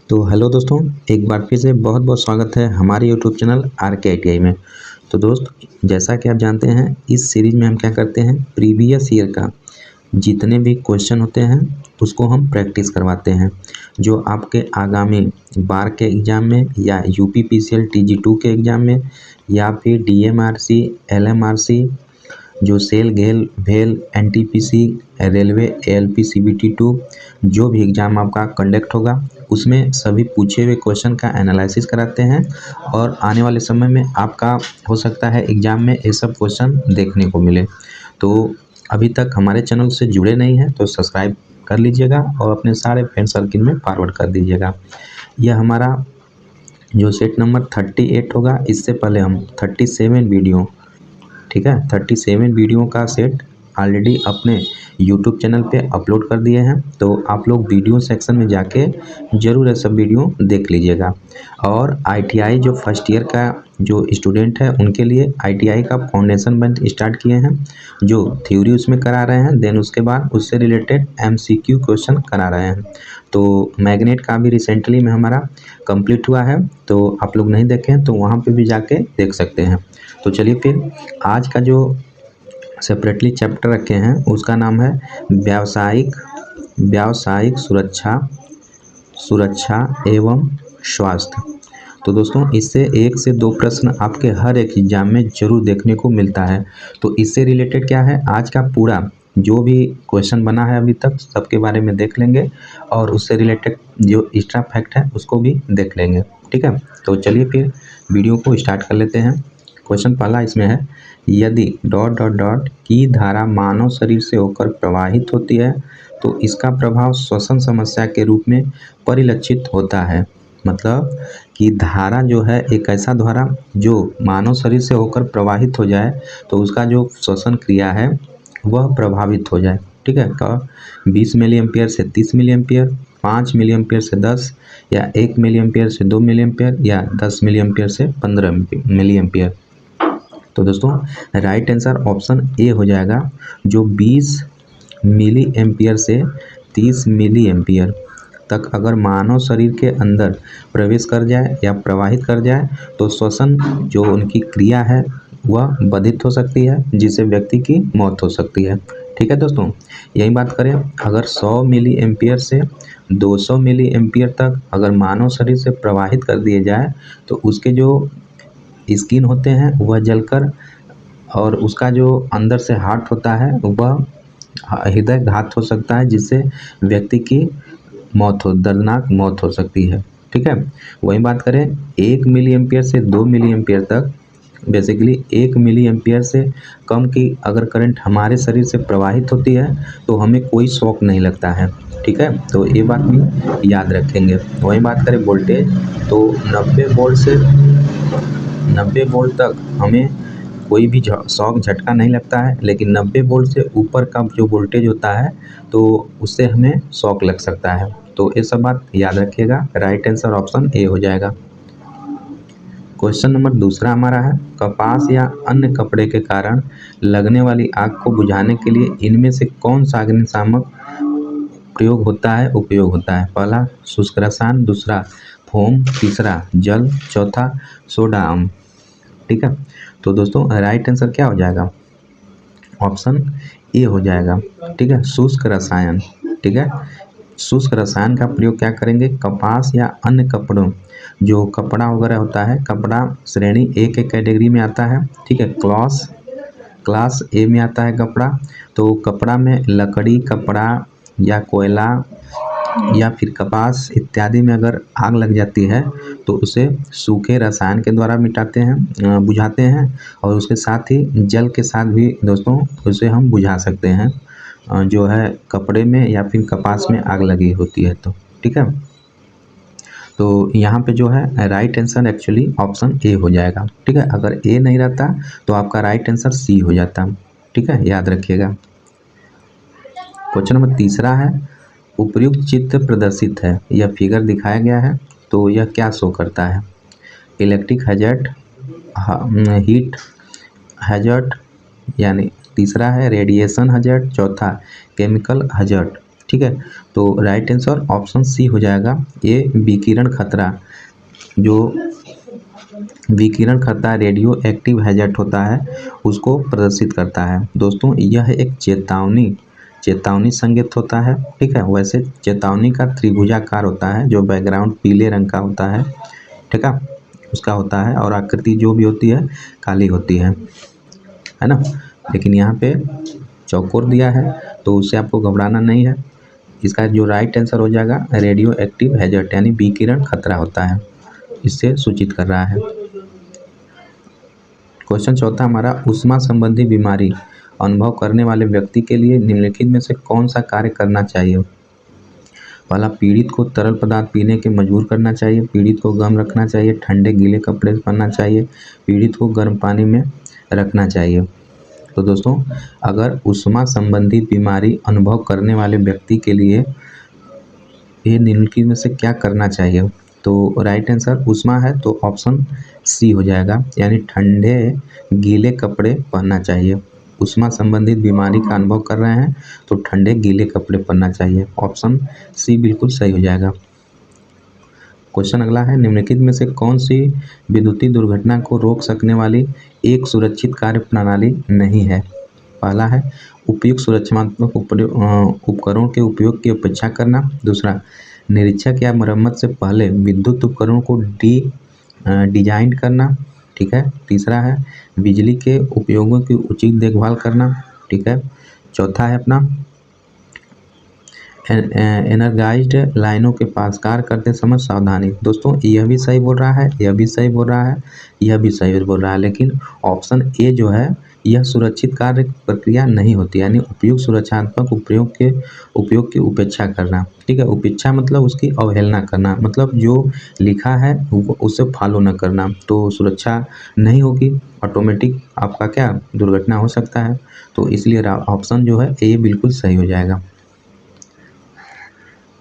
तो हेलो दोस्तों, एक बार फिर से बहुत बहुत स्वागत है हमारे यूट्यूब चैनल RK ITI में। तो दोस्त, जैसा कि आप जानते हैं, इस सीरीज़ में हम क्या करते हैं, प्रीवियस ईयर का जितने भी क्वेश्चन होते हैं उसको हम प्रैक्टिस करवाते हैं, जो आपके आगामी बार के एग्ज़ाम में या UPPCL TG2 के एग्ज़ाम में या फिर DMRC LMRC, जो सेल घेल भेल NTPC रेलवे ALP CBT2 जो भी एग्ज़ाम आपका कंडक्ट होगा उसमें सभी पूछे हुए क्वेश्चन का एनालिसिस कराते हैं। और आने वाले समय में आपका हो सकता है एग्ज़ाम में ये सब क्वेश्चन देखने को मिले। तो अभी तक हमारे चैनल से जुड़े नहीं हैं तो सब्सक्राइब कर लीजिएगा और अपने सारे फ्रेंड सर्किल में फॉरवर्ड कर दीजिएगा। यह हमारा जो सेट नंबर 38 होगा, इससे पहले हम 37 वीडियो, ठीक है, 37 वीडियो का सेट ऑलरेडी अपने यूट्यूब चैनल पे अपलोड कर दिए हैं। तो आप लोग वीडियो सेक्शन में जाके ज़रूर ये सब वीडियो देख लीजिएगा। और ITI जो फर्स्ट ईयर का जो स्टूडेंट है उनके लिए ITI का फाउंडेशन बैच स्टार्ट किए हैं, जो थ्योरी उसमें करा रहे हैं, देन उसके बाद उससे रिलेटेड MCQ क्वेश्चन करा रहे हैं। तो मैग्नेट का भी रिसेंटली में हमारा कंप्लीट हुआ है, तो आप लोग नहीं देखें तो वहाँ पे भी जाके देख सकते हैं। तो चलिए फिर आज का जो सेपरेटली चैप्टर रखे हैं उसका नाम है व्यावसायिक सुरक्षा एवं स्वास्थ्य। तो दोस्तों, इससे 1 से 2 प्रश्न आपके हर एक एग्जाम में जरूर देखने को मिलता है। तो इससे रिलेटेड क्या है, आज का पूरा जो भी क्वेश्चन बना है अभी तक सबके बारे में देख लेंगे और उससे रिलेटेड जो एक्स्ट्रा फैक्ट है उसको भी देख लेंगे। ठीक है, तो चलिए फिर वीडियो को स्टार्ट कर लेते हैं। क्वेश्चन पहला इसमें है, यदि ... की धारा मानव शरीर से होकर प्रवाहित होती है तो इसका प्रभाव श्वसन समस्या के रूप में परिलक्षित होता है। मतलब कि धारा जो है एक ऐसा धारा जो मानव शरीर से होकर प्रवाहित हो जाए तो उसका जो श्वसन क्रिया है वह प्रभावित हो जाए। ठीक है, का 20 मिली एम्पियर से 30 मिली एम्पियर, 5 मिली एम्पियर से 10, या 1 मिली एम्पियर से 2 मिली एम्पियर, या 10 मिली एम्पियर से 15 मिली एम्पियर। तो दोस्तों, राइट आंसर ऑप्शन ए हो जाएगा, जो 20 मिली एम्पियर से 30 मिली एम्पियर तक अगर मानव शरीर के अंदर प्रवेश कर जाए या प्रवाहित कर जाए तो श्वसन जो उनकी क्रिया है वह बाधित हो सकती है, जिससे व्यक्ति की मौत हो सकती है। ठीक है दोस्तों, यही बात करें, अगर 100 मिली एम्पियर से 200 मिली एम्पियर तक अगर मानव शरीर से प्रवाहित कर दिए जाए तो उसके जो स्किन होते हैं वह जलकर, और उसका जो अंदर से हार्ट होता है वह हृदय घात हो सकता है, जिससे व्यक्ति की दर्दनाक मौत हो सकती है। ठीक है, वही बात करें 1 मिली एम्पियर से 2 मिली एम्पियर तक, बेसिकली 1 मिली एम्पियर से कम की अगर करंट हमारे शरीर से प्रवाहित होती है तो हमें कोई शॉक नहीं लगता है। ठीक है, तो ये बात भी याद रखेंगे। वही बात करें वोल्टेज, तो 90 वोल्ट तक हमें कोई भी शॉक झटका नहीं लगता है, लेकिन 90 वोल्ट से ऊपर का जो वोल्टेज होता है तो उससे हमें शॉक लग सकता है। तो ये सब बात याद रखिएगा। राइट आंसर ऑप्शन ए हो जाएगा। क्वेश्चन नंबर दूसरा हमारा है, कपास या अन्य कपड़े के कारण लगने वाली आग को बुझाने के लिए इनमें से कौन सा अग्निशामक उपयोग होता है। पहला शुष्क रसायन, दूसरा फोम, तीसरा जल, चौथा सोडा अम्ल। ठीक है, तो दोस्तों राइट आंसर क्या हो जाएगा, ऑप्शन ए हो जाएगा। ठीक है, शुष्क रसायन। ठीक है, शुष्क रसायन का प्रयोग क्या करेंगे, कपास या अन्य कपड़ों, जो कपड़ा वगैरह होता है, कपड़ा श्रेणी ए के कैटेगरी में आता है। ठीक है, क्लास ए में आता है कपड़ा। तो कपड़ा में लकड़ी, कपड़ा या कोयला या फिर कपास इत्यादि में अगर आग लग जाती है तो उसे सूखे रसायन के द्वारा बुझाते हैं, और उसके साथ ही जल के साथ भी दोस्तों उसे हम बुझा सकते हैं, जो है कपड़े में या फिर कपास में आग लगी होती है तो। ठीक है, तो यहाँ पे जो है right answer actually option A हो जाएगा। ठीक है, अगर ए नहीं रहता तो आपका राइट आंसर सी हो जाता। ठीक है, याद रखिएगा। क्वेश्चन नंबर तीसरा है, उपर्युक्त चित्र प्रदर्शित है, यह फिगर दिखाया गया है तो यह क्या शो करता है, इलेक्ट्रिक हैजर्ड, हीट हैजर्ड, यानी तीसरा है रेडिएशन हैजर्ड, चौथा केमिकल हैजर्ड। ठीक है। तो राइट आंसर ऑप्शन सी हो जाएगा। ये विकिरण खतरा, जो विकिरण खतरा रेडियो एक्टिव हैजर्ड होता है उसको प्रदर्शित करता है। दोस्तों यह एक चेतावनी संकेत होता है, ठीक है। वैसे चेतावनी का त्रिभुजाकार होता है, जो बैकग्राउंड पीले रंग का होता है, ठीक है, उसका होता है, और आकृति जो भी होती है काली होती है ना। लेकिन यहाँ पे चौकोर दिया है तो उससे आपको घबराना नहीं है। इसका जो राइट आंसर हो जाएगा रेडियो एक्टिव हैजर्ड, यानी विकिरण खतरा होता है, इससे सूचित कर रहा है। क्वेश्चन चौथा हमारा, ऊष्मा संबंधी बीमारी अनुभव करने वाले व्यक्ति के लिए निम्नलिखित में से कौन सा कार्य करना चाहिए। पहला, पीड़ित को तरल पदार्थ पीने के मजबूर करना चाहिए, पीड़ित को गर्म रखना चाहिए, ठंडे गीले कपड़े पहनना चाहिए, पीड़ित को गर्म पानी में रखना चाहिए। तो दोस्तों अगर ऊष्मा संबंधी बीमारी अनुभव करने वाले व्यक्ति के लिए ये निम्नलिखित में से क्या करना चाहिए, तो राइट आंसर ऊष्मा है तो ऑप्शन सी हो जाएगा, यानी ठंडे गीले कपड़े पहनना चाहिए। ऊष्मा संबंधित बीमारी का अनुभव कर रहे हैं तो ठंडे गीले कपड़े पहनना चाहिए, ऑप्शन सी बिल्कुल सही हो जाएगा। क्वेश्चन अगला है, निम्नलिखित में से कौन सी विद्युतीय दुर्घटना को रोक सकने वाली एक सुरक्षित कार्य प्रणाली नहीं है। पहला है उपयुक्त सुरक्षात्मक उपकरणों के उपयोग की अपेक्षा करना। दूसरा, निरीक्षक या मरम्मत से पहले विद्युत उपकरणों को डिजाइन करना, ठीक है। तीसरा है बिजली के उपयोगों की उचित देखभाल करना, ठीक है। चौथा है अपना एनर्जाइज्ड लाइनों के पास कार्य करते समय सावधानी। दोस्तों यह भी सही बोल रहा है, यह भी सही बोल रहा है, यह भी सही बोल रहा है, लेकिन ऑप्शन ए जो है यह सुरक्षित कार्य प्रक्रिया नहीं होती, यानी उपयुक्त सुरक्षात्मक उपयोग की उपेक्षा करना, ठीक है। उपेक्षा मतलब उसकी अवहेलना करना, मतलब जो लिखा है उसे फॉलो न करना, तो सुरक्षा नहीं होगी, ऑटोमेटिक आपका क्या दुर्घटना हो सकता है। तो इसलिए ऑप्शन जो है ए बिल्कुल सही हो जाएगा।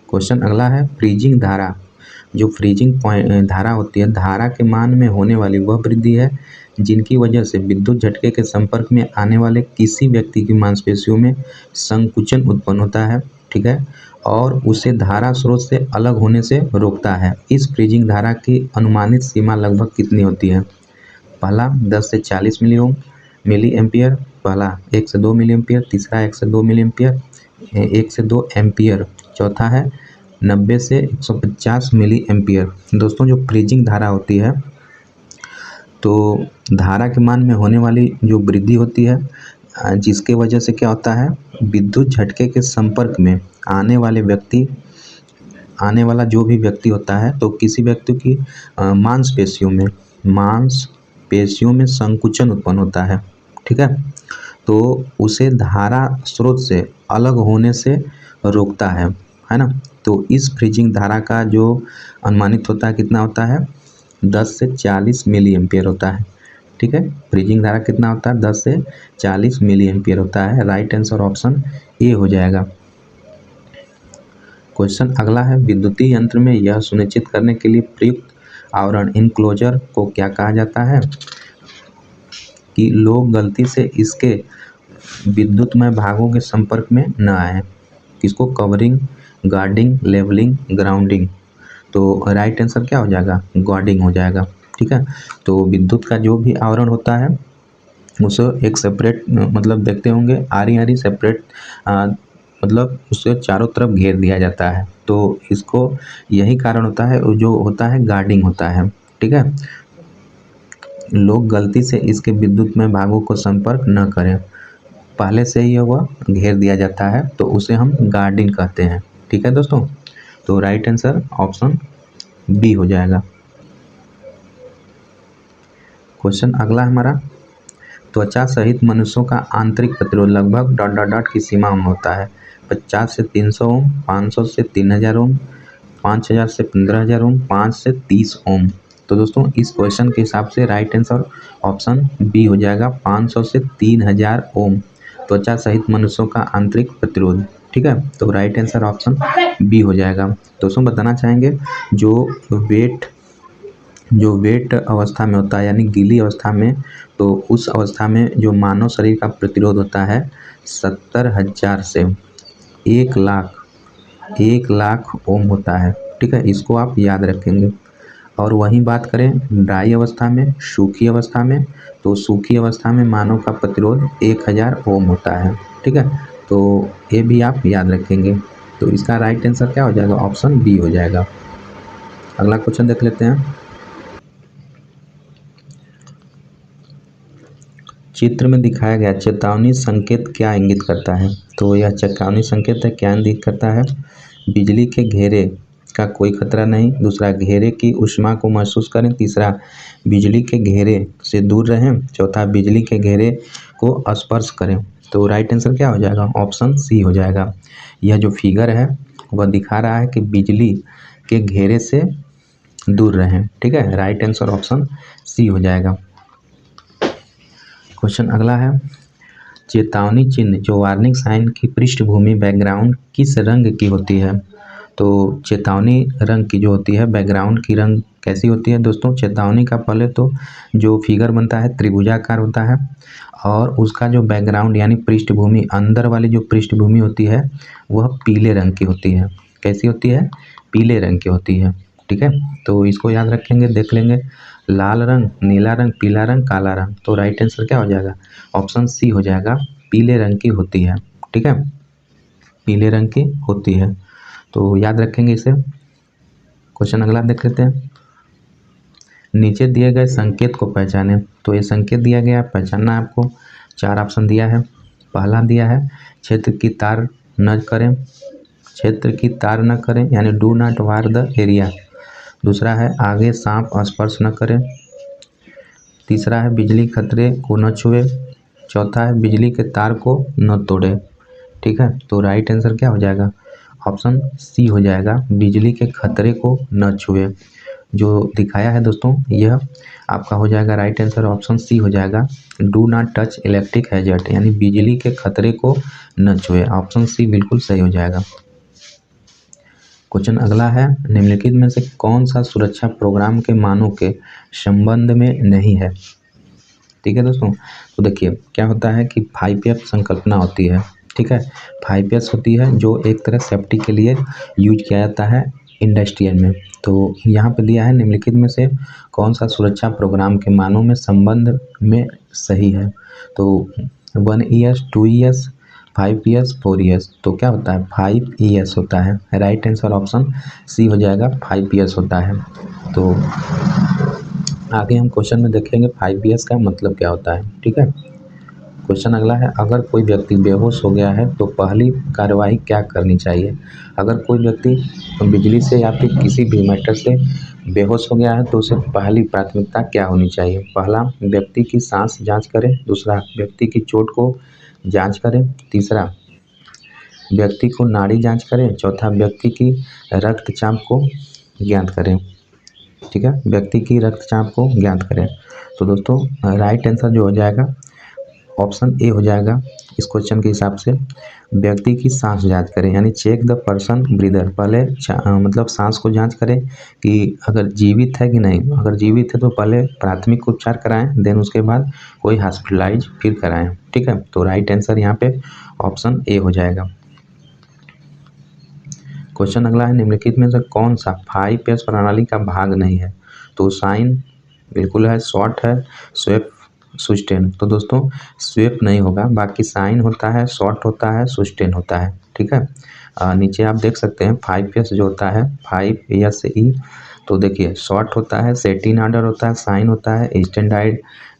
क्वेश्चन अगला है, फ्रीजिंग धारा, जो फ्रीजिंग धारा होती है, धारा के मान में होने वाली वह वृद्धि है जिनकी वजह से विद्युत झटके के संपर्क में आने वाले किसी व्यक्ति की मांसपेशियों में संकुचन उत्पन्न होता है, ठीक है, और उसे धारा स्रोत से अलग होने से रोकता है। इस फ्रीजिंग धारा की अनुमानित सीमा लगभग कितनी होती है। पहला 10 से 40 मिली एम्पियर, पहला 1 से 2 मिली एम्पियर, तीसरा 1 से 2 मिली एम्पियर, 1 से 2 एम्पियर, चौथा है 90 से 150 मिली एम्पियर। दोस्तों जो फ्रीजिंग धारा होती है, तो धारा के मान में होने वाली जो वृद्धि होती है, जिसके वजह से क्या होता है, विद्युत झटके के संपर्क में आने वाला जो भी व्यक्ति होता है, तो किसी व्यक्ति की मांसपेशियों में संकुचन उत्पन्न होता है, ठीक है, तो उसे धारा स्रोत से अलग होने से रोकता है ना। तो इस फ्रीजिंग धारा का जो अनुमानित होता है कितना होता है, 10 से 40 मिली एम्पियर होता है, ठीक है। फ्रीजिंग धारा कितना होता है, 10 से 40 मिली एम्पियर होता है। राइट आंसर ऑप्शन ए हो जाएगा। क्वेश्चन अगला है, विद्युतीय यंत्र में यह सुनिश्चित करने के लिए प्रयुक्त आवरण इनक्लोजर को क्या कहा जाता है कि लोग गलती से इसके विद्युतमय भागों के संपर्क में न आए। किसको, कवरिंग, गार्डिंग, लेवलिंग, ग्राउंडिंग। तो राइट आंसर क्या हो जाएगा, गार्डिंग हो जाएगा, ठीक है। तो विद्युत का जो भी आवरण होता है उसे एक सेपरेट, मतलब देखते होंगे आरी सेपरेट, मतलब उसे चारों तरफ घेर दिया जाता है, तो इसको यही कारण होता है, जो होता है गार्डिंग होता है, ठीक है। लोग गलती से इसके विद्युतमय भागों को संपर्क न करें, पहले से ही वह घेर दिया जाता है, तो उसे हम गार्डिंग कहते हैं, ठीक है दोस्तों। तो राइट आंसर ऑप्शन बी हो जाएगा। क्वेश्चन अगला हमारा, त्वचा सहित मनुष्यों का आंतरिक प्रतिरोध लगभग ... की सीमा में होता है। 50 से 300 ओम, 500 से 3000 ओम, 5000 से 15000 ओम, 5 से 30 ओम। तो दोस्तों इस क्वेश्चन के हिसाब से राइट आंसर ऑप्शन बी हो जाएगा, 500 से 3000 ओम त्वचा सहित मनुष्यों का आंतरिक प्रतिरोध, ठीक है। तो राइट आंसर ऑप्शन बी हो जाएगा। दोस्तों बताना चाहेंगे जो वेट अवस्था में होता है, यानी गीली अवस्था में, तो उस अवस्था में जो मानव शरीर का प्रतिरोध होता है 70,000 से 1 लाख 1,00,000 ओम होता है। ठीक है, इसको आप याद रखेंगे। और वहीं बात करें ड्राई अवस्था में, सूखी अवस्था में, तो सूखी अवस्था में मानव का प्रतिरोध 1000 ओम होता है। ठीक है, तो ये भी आप याद रखेंगे। तो इसका राइट आंसर क्या हो जाएगा? ऑप्शन बी हो जाएगा। अगला क्वेश्चन देख लेते हैं। चित्र में दिखाया गया चेतावनी संकेत क्या इंगित करता है? तो यह चेतावनी संकेत है, क्या इंगित करता है? बिजली के घेरे का कोई खतरा नहीं। दूसरा, घेरे की ऊष्मा को महसूस करें। तीसरा, बिजली के घेरे से दूर रहें। चौथा, बिजली के घेरे को स्पर्श करें। तो राइट आंसर क्या हो जाएगा? ऑप्शन सी हो जाएगा। यह जो फिगर है वह दिखा रहा है कि बिजली के घेरे से दूर रहें। ठीक है, राइट आंसर ऑप्शन सी हो जाएगा। क्वेश्चन अगला है, चेतावनी चिन्ह जो वार्निंग साइन की पृष्ठभूमि बैकग्राउंड किस रंग की होती है? तो चेतावनी रंग की जो होती है, बैकग्राउंड की रंग कैसी होती है दोस्तों? चेतावनी का पहले तो जो फिगर बनता है त्रिभुजाकार होता है, और उसका जो बैकग्राउंड यानी पृष्ठभूमि, अंदर वाली जो पृष्ठभूमि होती है वह पीले रंग की होती है। कैसी होती है? पीले रंग की होती है। ठीक है, तो इसको याद रखेंगे, देख लेंगे। लाल रंग, नीला रंग, पीला रंग, काला रंग। तो राइट आंसर क्या हो जाएगा? ऑप्शन सी हो जाएगा, पीले रंग की होती है। ठीक है, पीले रंग की होती है, तो याद रखेंगे इसे। क्वेश्चन अगला देख लेते हैं। नीचे दिए गए संकेत को पहचाने। तो ये संकेत दिया गया, पहचानना है आपको। 4 ऑप्शन दिया है। पहला दिया है क्षेत्र की तार न करें, क्षेत्र की तार न करें यानी do not war the area. दूसरा है आगे सांप स्पर्श न करें। तीसरा है बिजली खतरे को न छुए। चौथा है बिजली के तार को न तोड़े। ठीक है, तो राइट आंसर क्या हो जाएगा? ऑप्शन सी हो जाएगा, बिजली के खतरे को न छुए। जो दिखाया है दोस्तों यह आपका हो जाएगा राइट आंसर, ऑप्शन सी हो जाएगा, do not touch electric hazard यानी बिजली के खतरे को न छुए। ऑप्शन सी बिल्कुल सही हो जाएगा। क्वेश्चन अगला है, निम्नलिखित में से कौन सा सुरक्षा प्रोग्राम के मानों के संबंध में नहीं है? ठीक है दोस्तों, तो देखिए क्या होता है कि 5S संकल्पना होती है। ठीक है, 5S होती है जो एक तरह सेफ्टी के लिए यूज किया जाता है इंडस्ट्रियल में। तो यहाँ पे दिया है निम्नलिखित में से कौन सा सुरक्षा प्रोग्राम के मानों में संबंध में सही है? तो 1ES, 2ES, 5ES, 4ES। तो क्या होता है? 5ES होता है। राइट आंसर ऑप्शन सी हो जाएगा, 5ES होता है। तो आगे हम क्वेश्चन में देखेंगे 5ES का मतलब क्या होता है। ठीक है, क्वेश्चन अगला है, अगर कोई व्यक्ति बेहोश हो गया है तो पहली कार्यवाही क्या करनी चाहिए? अगर कोई व्यक्ति बिजली से या फिर किसी भी मैटर से बेहोश हो गया है तो उसे पहली प्राथमिकता क्या होनी चाहिए? पहला, व्यक्ति की सांस जांच करें। दूसरा, व्यक्ति की चोट को जांच करें। तीसरा, व्यक्ति को नाड़ी जांच करें। चौथा, व्यक्ति की रक्तचाप को ज्ञात करें। ठीक है, व्यक्ति की रक्तचाप को ज्ञात करें। तो दोस्तों राइट आंसर जो हो जाएगा ऑप्शन ए हो जाएगा इस क्वेश्चन के हिसाब से, व्यक्ति की सांस जांच करें यानी चेक द पर्सन ब्रीदर। पहले मतलब सांस को जांच करें कि अगर जीवित है कि नहीं। अगर जीवित है तो पहले प्राथमिक उपचार कराएं, देन उसके बाद कोई हॉस्पिटलाइज फिर कराएं। ठीक है, तो राइट आंसर यहाँ पे ऑप्शन ए हो जाएगा। क्वेश्चन अगला है, निम्नलिखित में से कौन सा 5S प्रणाली का भाग नहीं है? तो साइन बिल्कुल है, शॉर्ट है, स्वेप, सुस्टेन। तो दोस्तों स्वेप नहीं होगा, बाकी साइन होता है, शॉर्ट होता है, सुस्टेन होता है। ठीक है, नीचे आप देख सकते हैं 5S जो होता है 5SE। तो देखिए शॉर्ट होता है, सेटिन आर्डर होता है, साइन होता है, स्टैंडार्ड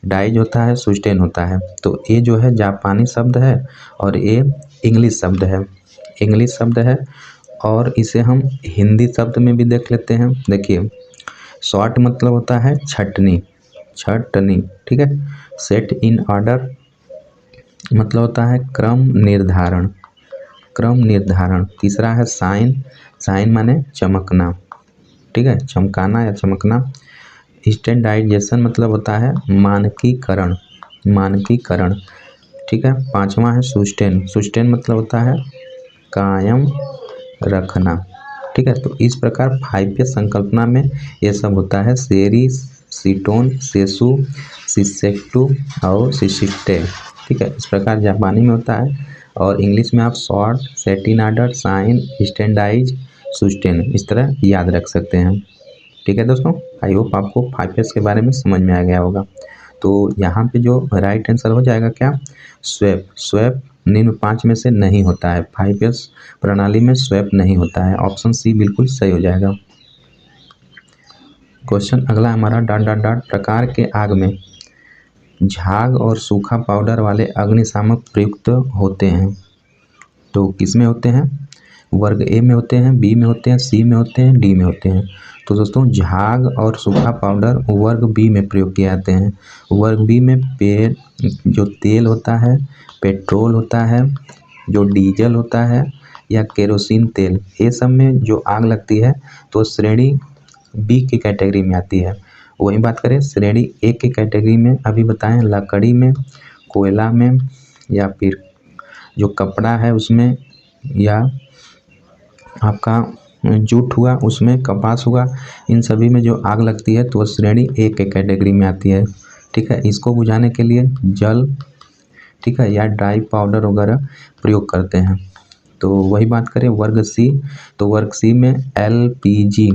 डाइज होता है, सुस्टेन होता है। तो ये जो है जापानी शब्द है और ये इंग्लिश शब्द है, इंग्लिश शब्द है। और इसे हम हिंदी शब्द में भी देख लेते हैं। देखिए शॉर्ट मतलब होता है छटनी, छटनी। ठीक है, सेट इन ऑर्डर मतलब होता है क्रम निर्धारण, क्रम निर्धारण। तीसरा है साइन, साइन माने चमकना। ठीक है, चमकाना या चमकना। स्टैंडर्डाइजेशन मतलब होता है मानकीकरण, मानकीकरण। ठीक है, पांचवा है सुस्टेन, सुस्टेन मतलब होता है कायम रखना। ठीक है, तो इस प्रकार 5S संकल्पना में ये सब होता है, सेरी, सीटोन, सेसु, सिसेक्टू और सिसिक्टे। ठीक है, इस प्रकार जापानी में होता है और इंग्लिश में आप sort, set in order, shine, standardise, sustain इस तरह याद रख सकते हैं। ठीक है दोस्तों, आई होप आपको 5S के बारे में समझ में आ गया होगा। तो यहाँ पे जो राइट आंसर हो जाएगा क्या, स्वैप। स्वैप निम्न 5 में से नहीं होता है, 5S प्रणाली में स्वैप नहीं होता है। ऑप्शन सी बिल्कुल सही हो जाएगा। क्वेश्चन अगला हमारा डॉट डॉट डॉट प्रकार के आग में झाग और सूखा पाउडर वाले अग्निशामक प्रयुक्त होते हैं। तो किस में होते हैं, वर्ग ए में होते हैं, बी में होते हैं, सी में होते हैं, डी में होते हैं। तो दोस्तों झाग और सूखा पाउडर वर्ग बी में प्रयोग किए जाते हैं। वर्ग बी में जो तेल होता है, पेट्रोल होता है, जो डीजल होता है या केरोसिन तेल, ये सब में जो आग लगती है तो श्रेणी बी की कैटेगरी में आती है। वही बात करें श्रेणी ए की कैटेगरी में, अभी बताएं लकड़ी में, कोयला में, या फिर जो कपड़ा है उसमें, या आपका जूट हुआ उसमें, कपास हुआ, इन सभी में जो आग लगती है तो श्रेणी ए के कैटेगरी में आती है। ठीक है, इसको बुझाने के लिए जल, ठीक है, या ड्राई पाउडर वगैरह प्रयोग करते हैं। तो वही बात करें वर्ग सी, तो वर्ग सी में एलपीजी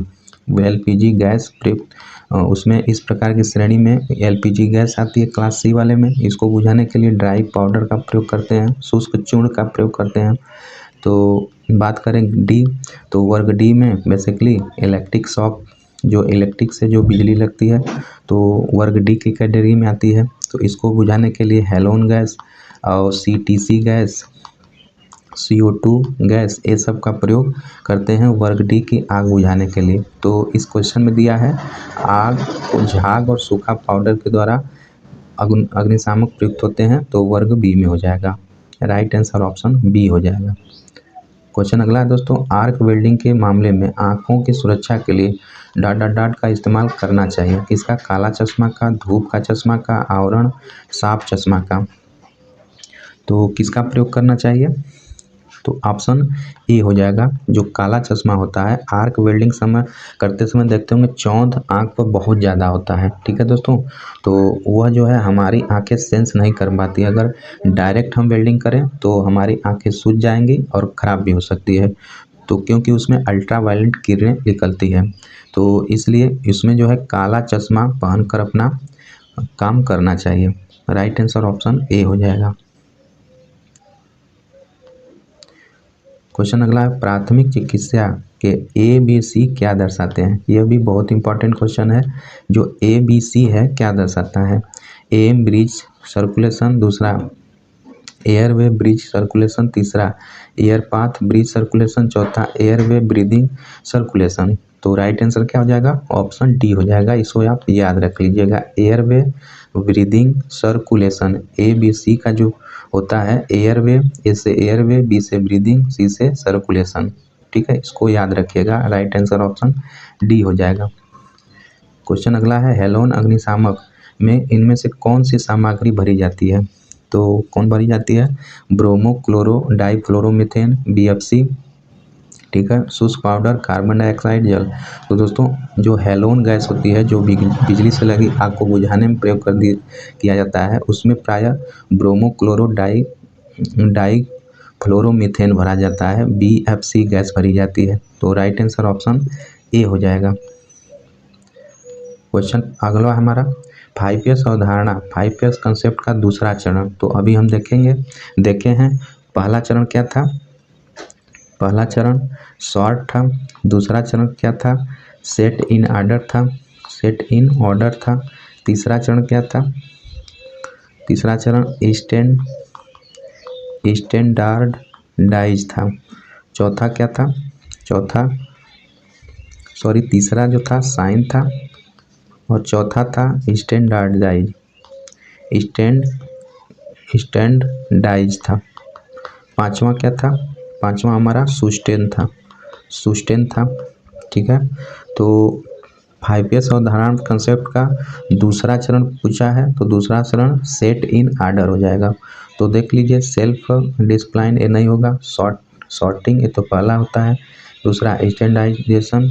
गैस प्रयुक्त, उसमें इस प्रकार की श्रेणी में एलपीजी गैस आती है क्लास सी वाले में। इसको बुझाने के लिए ड्राई पाउडर का प्रयोग करते हैं, शुष्क चूर्ण का प्रयोग करते हैं। तो बात करें डी, तो वर्ग डी में बेसिकली इलेक्ट्रिक शॉक, जो इलेक्ट्रिक से जो बिजली लगती है तो वर्ग डी की कैटेगरी में आती है। तो इसको बुझाने के लिए हेलोन गैस और सीटीसी गैस, CO2 गैस, ये सब का प्रयोग करते हैं वर्ग डी की आग बुझाने के लिए। तो इस क्वेश्चन में दिया है आग को झाग और सूखा पाउडर के द्वारा अग्निशामक प्रयुक्त होते हैं, तो वर्ग बी में हो जाएगा। राइट आंसर ऑप्शन बी हो जाएगा। क्वेश्चन अगला है दोस्तों, आर्क वेल्डिंग के मामले में आँखों की सुरक्षा के लिए डॉट डॉट डॉट का इस्तेमाल करना चाहिए। किसका, काला चश्मा का, धूप का चश्मा का, आवरण, साफ चश्मा का। तो किसका प्रयोग करना चाहिए, तो ऑप्शन ए हो जाएगा। जो काला चश्मा होता है आर्क वेल्डिंग करते समय देखते होंगे चौंध आँख पर बहुत ज़्यादा होता है। ठीक है दोस्तों, तो वह जो है हमारी आंखें सेंस नहीं कर पाती। अगर डायरेक्ट हम वेल्डिंग करें तो हमारी आंखें सूज जाएंगी और ख़राब भी हो सकती है, तो क्योंकि उसमें अल्ट्रा वायलेंट किरणें निकलती है। तो इसलिए इसमें जो है काला चश्मा पहनकर अपना काम करना चाहिए। राइट आंसर ऑप्शन ए हो जाएगा। क्वेश्चन अगला है, प्राथमिक चिकित्सा के ABC क्या दर्शाते हैं। यह भी बहुत इंपॉर्टेंट क्वेश्चन है। जो ABC है क्या दर्शाता है, AM ब्रिज सर्कुलेशन, दूसरा एयरवे ब्रिज सर्कुलेशन, तीसरा एयर पाथ ब्रिज सर्कुलेशन, चौथा एयरवे ब्रीदिंग सर्कुलेशन। तो राइट आंसर क्या हो जाएगा, ऑप्शन डी हो जाएगा। इसको आप याद रख लीजिएगा, एयरवे ब्रीदिंग सर्कुलेशन। ABC का जो होता है एयरवे, ए से एयरवे, बी से ब्रीदिंग, सी से सर्कुलेशन। ठीक है, इसको याद रखिएगा। राइट आंसर ऑप्शन डी हो जाएगा। क्वेश्चन अगला है, हेलोन अग्निशामक में इनमें से कौन सी सामग्री भरी जाती है। तो कौन भरी जाती है, ब्रोमो क्लोरो डाइफ्लोरोमीथेन, BFC, ठीक है, शुष्क पाउडर, कार्बन डाइऑक्साइड, जल। तो दोस्तों जो हेलोन गैस होती है जो बिजली से लगी आग को बुझाने में प्रयोग किया जाता है, उसमें प्रायः ब्रोमो क्लोरो डाइफ्लोरोमीथेन भरा जाता है, BFC गैस भरी जाती है। तो राइट आंसर ऑप्शन ए हो जाएगा। क्वेश्चन अगला हमारा 5S अवधारणा, 5S कंसेप्ट का दूसरा चरण। तो अभी हम देखे हैं पहला चरण क्या था, पहला चरण शॉर्ट था, दूसरा चरण क्या था, सेट इन ऑर्डर था, तीसरा चरण क्या था, तीसरा चरण स्टैंडर्डाइज था, चौथा क्या था, तीसरा जो था साइन था, और चौथा था स्टैंडर्डाइज था। पांचवा क्या था, पांचवा हमारा सुस्टेन था। ठीक है, तो 5S अवधारणा कंसेप्ट का दूसरा चरण पूछा है, तो दूसरा चरण सेट इन ऑर्डर हो जाएगा। तो देख लीजिए सेल्फ डिस्प्लाइन ये नहीं होगा, सॉर्टिंग ये तो पहला होता है, दूसरा स्टैंडर्डाइजेशन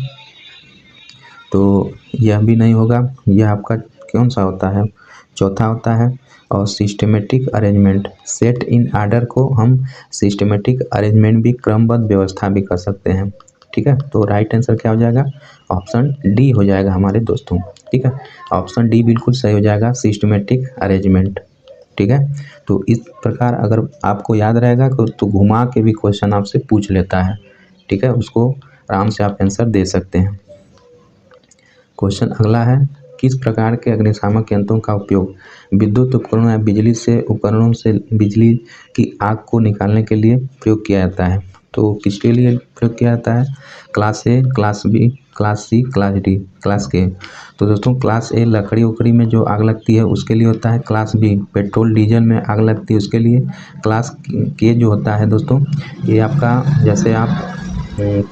तो यह भी नहीं होगा। यह आपका कौन सा होता है, चौथा होता है और सिस्टमेटिक अरेंजमेंट, सेट इन आर्डर को हम सिस्टमेटिक अरेंजमेंट भी, क्रमबद्ध व्यवस्था भी कर सकते हैं। ठीक है, तो राइट आंसर क्या हो जाएगा, ऑप्शन डी हो जाएगा हमारे दोस्तों। ठीक है, ऑप्शन डी बिल्कुल सही हो जाएगा, सिस्टमेटिक अरेंजमेंट। ठीक है, तो इस प्रकार अगर आपको याद रहेगा तो घुमा के भी क्वेश्चन आपसे पूछ लेता है। ठीक है, उसको आराम से आप आंसर दे सकते हैं। क्वेश्चन अगला है, किस प्रकार के अग्निशामक यंत्रों का उपयोग विद्युत उपकरणों या बिजली से उपकरणों से बिजली की आग को निकालने के लिए प्रयोग किया जाता है? तो किसके लिए प्रयोग किया जाता है? Class A, class B, class C, class D, class K. तो दोस्तों क्लास ए लकड़ी उकड़ी में जो आग लगती है उसके लिए होता है। क्लास बी पेट्रोल डीजल में आग लगती है उसके लिए। क्लास के जो होता है दोस्तों, ये आपका जैसे आप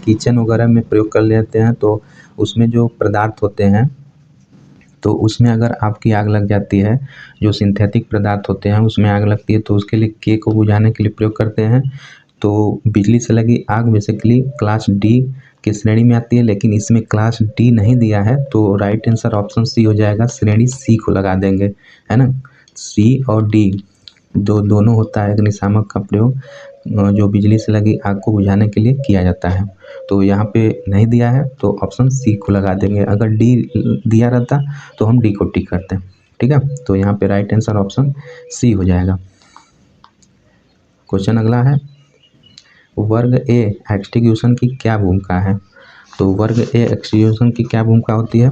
किचन वगैरह में प्रयोग कर लेते हैं तो उसमें जो पदार्थ होते हैं तो उसमें अगर आपकी आग लग जाती है, जो सिंथेटिक पदार्थ होते हैं उसमें आग लगती है तो उसके लिए के को बुझाने के लिए प्रयोग करते हैं। तो बिजली से लगी आग बेसिकली क्लास डी की श्रेणी में आती है, लेकिन इसमें क्लास डी नहीं दिया है तो राइट आंसर ऑप्शन सी हो जाएगा, श्रेणी सी को लगा देंगे, है ना। सी और डी दोनों होता है अग्निशामक का प्रयोग जो बिजली से लगी आग को बुझाने के लिए किया जाता है। तो यहाँ पे नहीं दिया है तो ऑप्शन सी को लगा देंगे। अगर डी दिया रहता तो हम डी को टिक करते हैं। ठीक है, तो यहाँ पे राइट आंसर ऑप्शन सी हो जाएगा। क्वेश्चन अगला है, वर्ग ए एक्सटिंग्विशन की क्या भूमिका है? तो वर्ग ए एक्सटिंग्विशन की क्या भूमिका होती है?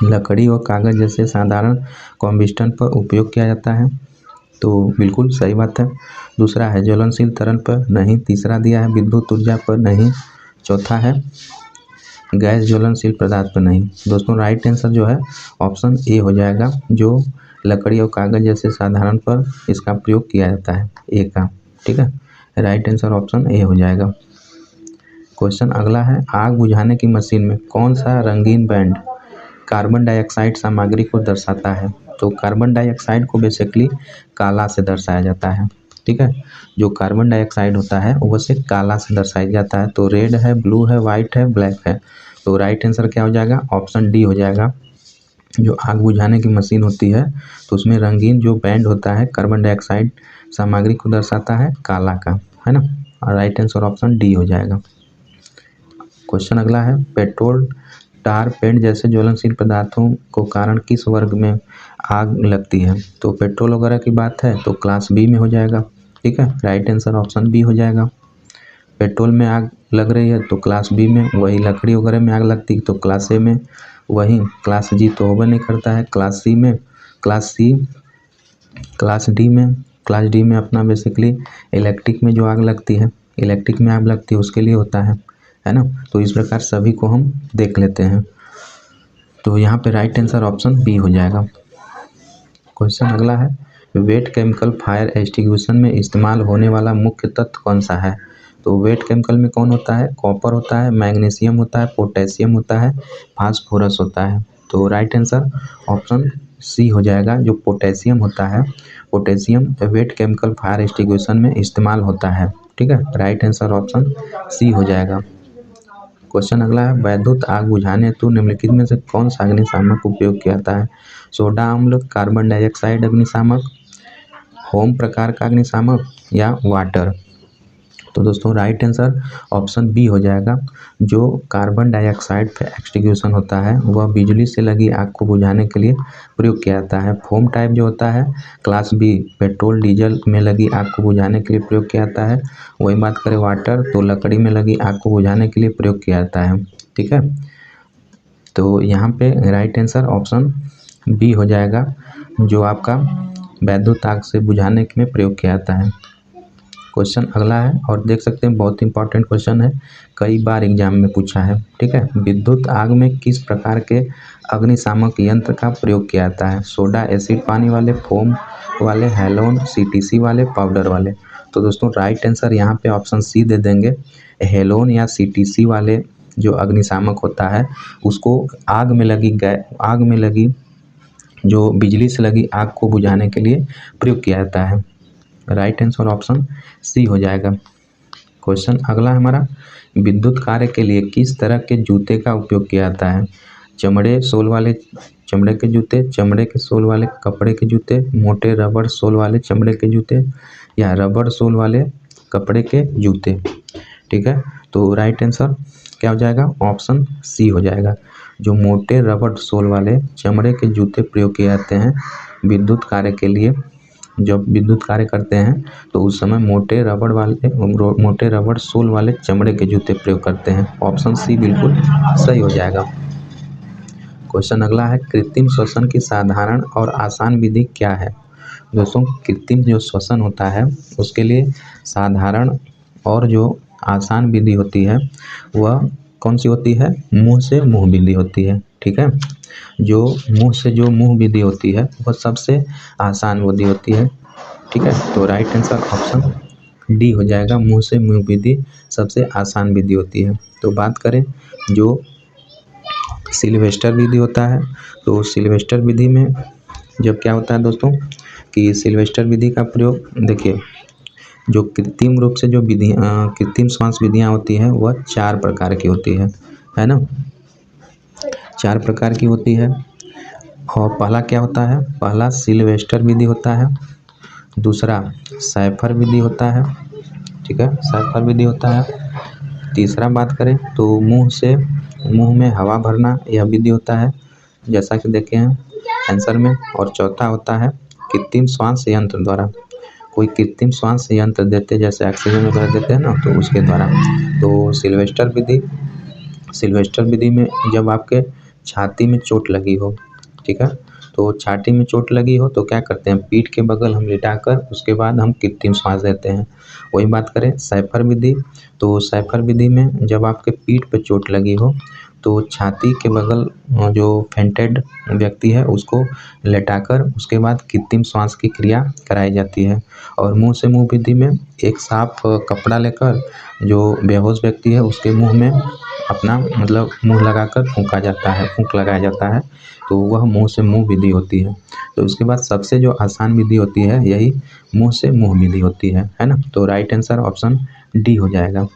लकड़ी और कागज जैसे साधारण कॉम्बिस्टन पर उपयोग किया जाता है। तो बिल्कुल सही बात है। दूसरा है ज्वलनशील तरल पर, नहीं। तीसरा दिया है विद्युत ऊर्जा पर, नहीं। चौथा है गैस ज्वलनशील पदार्थ पर, नहीं। दोस्तों राइट आंसर जो है ऑप्शन ए हो जाएगा, जो लकड़ी और कागज जैसे साधारण पर इसका प्रयोग किया जाता है, ए का। ठीक है, राइट आंसर ऑप्शन ए हो जाएगा। क्वेश्चन अगला है, आग बुझाने की मशीन में कौन सा रंगीन बैंड कार्बन डाइऑक्साइड सामग्री को दर्शाता है? तो कार्बन डाइऑक्साइड को बेसिकली काला से दर्शाया जाता है। ठीक है, जो कार्बन डाइऑक्साइड होता है वो से काला से दर्शाया जाता है। तो रेड है, ब्लू है, वाइट है, ब्लैक है। तो राइट आंसर क्या हो जाएगा, ऑप्शन डी हो जाएगा। जो आग बुझाने की मशीन होती है तो उसमें रंगीन जो बैंड होता है कार्बन डाइऑक्साइड सामग्री को दर्शाता है काला का, है ना। और राइट आंसर ऑप्शन डी हो जाएगा। क्वेश्चन अगला है, पेट्रोल, टार, पेंट जैसे ज्वलनशील पदार्थों को कारण किस वर्ग में आग लगती है? तो पेट्रोल वगैरह की बात है तो क्लास बी में हो जाएगा। ठीक है, राइट आंसर ऑप्शन बी हो जाएगा। पेट्रोल में आग लग रही है तो क्लास बी में, वही लकड़ी वगैरह में आग लगती है तो क्लास ए में, वही क्लास जी तो होगा नहीं करता है क्लास सी में, क्लास सी, क्लास डी में अपना बेसिकली इलेक्ट्रिक में जो आग लगती है, इलेक्ट्रिक में आग लगती है उसके लिए होता है ना। तो इस प्रकार सभी को हम देख लेते हैं। तो यहाँ पे राइट आंसर ऑप्शन बी हो जाएगा। क्वेश्चन अगला है, वेट केमिकल फायर एक्सटिंग्विशन में इस्तेमाल होने वाला मुख्य तत्व कौन सा है? तो वेट केमिकल में कौन होता है? कॉपर होता है, मैग्नीशियम होता है, पोटेशियम होता है, फास्फोरस होता है। तो राइट आंसर ऑप्शन सी हो जाएगा, जो पोटेशियम होता है। Potassium wait chemical fire extinguishing में इस्तेमाल होता है। ठीक है, राइट आंसर ऑप्शन सी हो जाएगा। क्वेश्चन अगला है, वैद्युत आग बुझाने हेतु निम्नलिखित में से कौन सा अग्निशामक उपयोग किया जाता है? सोडा अम्ल, कार्बन डाइऑक्साइड अग्निशामक, होम प्रकार का अग्निशामक या वाटर? तो दोस्तों राइट आंसर ऑप्शन बी हो जाएगा, जो कार्बन डाइऑक्साइड एक्सटिंग्विशन होता है वह बिजली से लगी आग को बुझाने के लिए प्रयोग किया जाता है। फोम टाइप जो होता है क्लास बी, पेट्रोल डीजल में लगी आग को बुझाने के लिए प्रयोग किया जाता है। वही बात करें वाटर, तो लकड़ी में लगी आग को बुझाने के लिए प्रयोग किया जाता है। ठीक है, तो यहाँ पे राइट आंसर ऑप्शन बी हो जाएगा, जो आपका वैद्युत आग से बुझाने में प्रयोग किया जाता है। क्वेश्चन अगला है और देख सकते हैं बहुत इंपॉर्टेंट क्वेश्चन है, कई बार एग्जाम में पूछा है। ठीक है, विद्युत आग में किस प्रकार के अग्निशामक यंत्र का प्रयोग किया जाता है? सोडा एसिड पानी वाले, फोम वाले, हैलोन, सीटीसी वाले, पाउडर वाले? तो दोस्तों राइट आंसर यहाँ पे ऑप्शन सी दे देंगे। हैलोन या सीटीसी वाले जो अग्निशामक होता है उसको आग में लगी जो बिजली से लगी आग को बुझाने के लिए प्रयोग किया जाता है। राइट आंसर ऑप्शन सी हो जाएगा। क्वेश्चन अगला हमारा, विद्युत कार्य के लिए किस तरह के जूते का उपयोग किया जाता है? चमड़े सोल वाले चमड़े के जूते, चमड़े के सोल वाले कपड़े के जूते, मोटे रबड़ सोल वाले चमड़े के जूते, या रबड़ सोल वाले कपड़े के जूते। ठीक है, तो राइट आंसर क्या हो जाएगा? ऑप्शन सी हो जाएगा। जो मोटे रबड़ सोल वाले चमड़े के जूते प्रयोग किए जाते हैं विद्युत कार्य के लिए, जब विद्युत कार्य करते हैं तो उस समय मोटे रबड़ सोल वाले चमड़े के जूते प्रयोग करते हैं। ऑप्शन सी बिल्कुल सही हो जाएगा। क्वेश्चन अगला है, कृत्रिम श्वसन की साधारण और आसान विधि क्या है? दोस्तों, कृत्रिम जो श्वसन होता है उसके लिए साधारण और जो आसान विधि होती है वह कौन सी होती है? मुंह से मुंह विधि होती है। ठीक है, जो मुंह से जो मुंह विधि होती है वह सबसे आसान विधि होती है। ठीक है, तो राइट आंसर ऑप्शन डी हो जाएगा। मुंह से मुंह विधि सबसे आसान विधि होती है। तो बात करें जो सिल्वेस्टर विधि होता है, तो सिल्वेस्टर विधि में जब क्या होता है दोस्तों कि सिल्वेस्टर विधि का प्रयोग, देखिए जो कृत्रिम रूप से जो कृत्रिम श्वास विधियाँ होती हैं वह 4 प्रकार की होती है ना, 4 प्रकार की होती है। और पहला क्या होता है? पहला सिल्वेस्टर विधि होता है, दूसरा साइफर विधि होता है। ठीक है, साइफर विधि होता है। तीसरा बात करें तो मुंह में हवा भरना यह विधि होता है, जैसा कि देखे हैं आंसर में। और चौथा होता है कृत्रिम श्वास यंत्र द्वारा, कोई कृत्रिम श्वास यंत्र देते जैसे ऑक्सीजन वगैरह देते हैं ना, तो उसके द्वारा। तो सिल्वेस्टर विधि में जब आपके छाती में चोट लगी हो, ठीक है, तो छाती में चोट लगी हो तो क्या करते हैं? पीठ के बगल हम लिटाकर उसके बाद हम कृत्रिम श्वास देते हैं। वही बात करें साइफर विधि, तो साइफर विधि में जब आपके पीठ पर चोट लगी हो तो छाती के बगल जो फेंटेड व्यक्ति है उसको लेटाकर उसके बाद कृत्रिम श्वास की क्रिया कराई जाती है। और मुंह से मुंह विधि में एक साफ कपड़ा लेकर जो बेहोश व्यक्ति है उसके मुंह में अपना मतलब मुंह लगाकर फूंक लगाया जाता है, तो वह मुंह से मुंह विधि होती है। तो उसके बाद सबसे जो आसान विधि होती है यही मुंह से मुंह विधि होती है ना। तो राइट आंसर ऑप्शन डी हो जाएगा।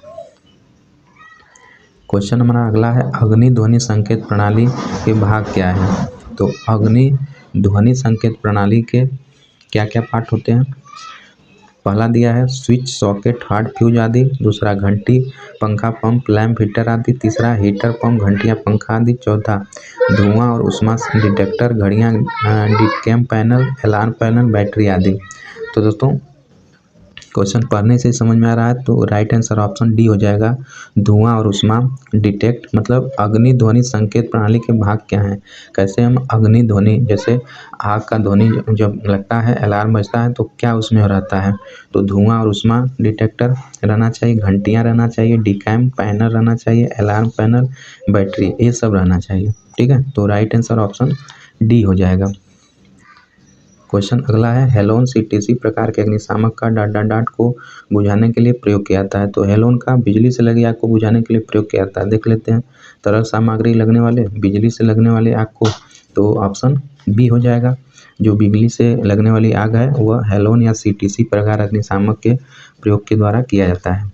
क्वेश्चन हमारा अगला है, अग्नि ध्वनि संकेत प्रणाली के भाग क्या है? तो अग्नि ध्वनि संकेत प्रणाली के क्या क्या पार्ट होते हैं? पहला दिया है स्विच, सॉकेट, हार्ड फ्यूज आदि। दूसरा घंटी, पंखा, पंप, लैंप, हीटर आदि। तीसरा हीटर, पंप, घंटियां, पंखा आदि। चौथा धुआं और ऊष्मा डिटेक्टर, घड़ियां, डिटकैम पैनल, अलार्म पैनल, बैटरी आदि। तो दोस्तों क्वेश्चन पढ़ने से समझ में आ रहा है, तो राइट आंसर ऑप्शन डी हो जाएगा। धुआं और ऊष्मा डिटेक्ट मतलब अग्नि ध्वनि संकेत प्रणाली के भाग क्या हैं? कैसे हम अग्नि ध्वनि, जैसे आग का ध्वनि जब लगता है, अलार्म बजता है, तो क्या उसमें रहता है? तो धुआं और ऊष्मा डिटेक्टर रहना चाहिए, घंटियाँ रहना चाहिए, डिकैम पैनल रहना चाहिए, अलार्म पैनल, बैटरी, ये सब रहना चाहिए। ठीक है, तो राइट आंसर ऑप्शन डी हो जाएगा। क्वेश्चन अगला है, हेलोन CTC प्रकार के अग्निशामक का डाट को बुझाने के लिए प्रयोग किया जाता है। तो हेलोन का बिजली से लगी आग को बुझाने के लिए प्रयोग किया जाता है। देख लेते हैं, तरल सामग्री लगने वाले बिजली से लगने वाले आग को, तो ऑप्शन बी हो जाएगा। जो बिजली से लगने वाली आग है वह हेलोन या CTC प्रकार अग्निशामक के प्रयोग के द्वारा किया जाता है।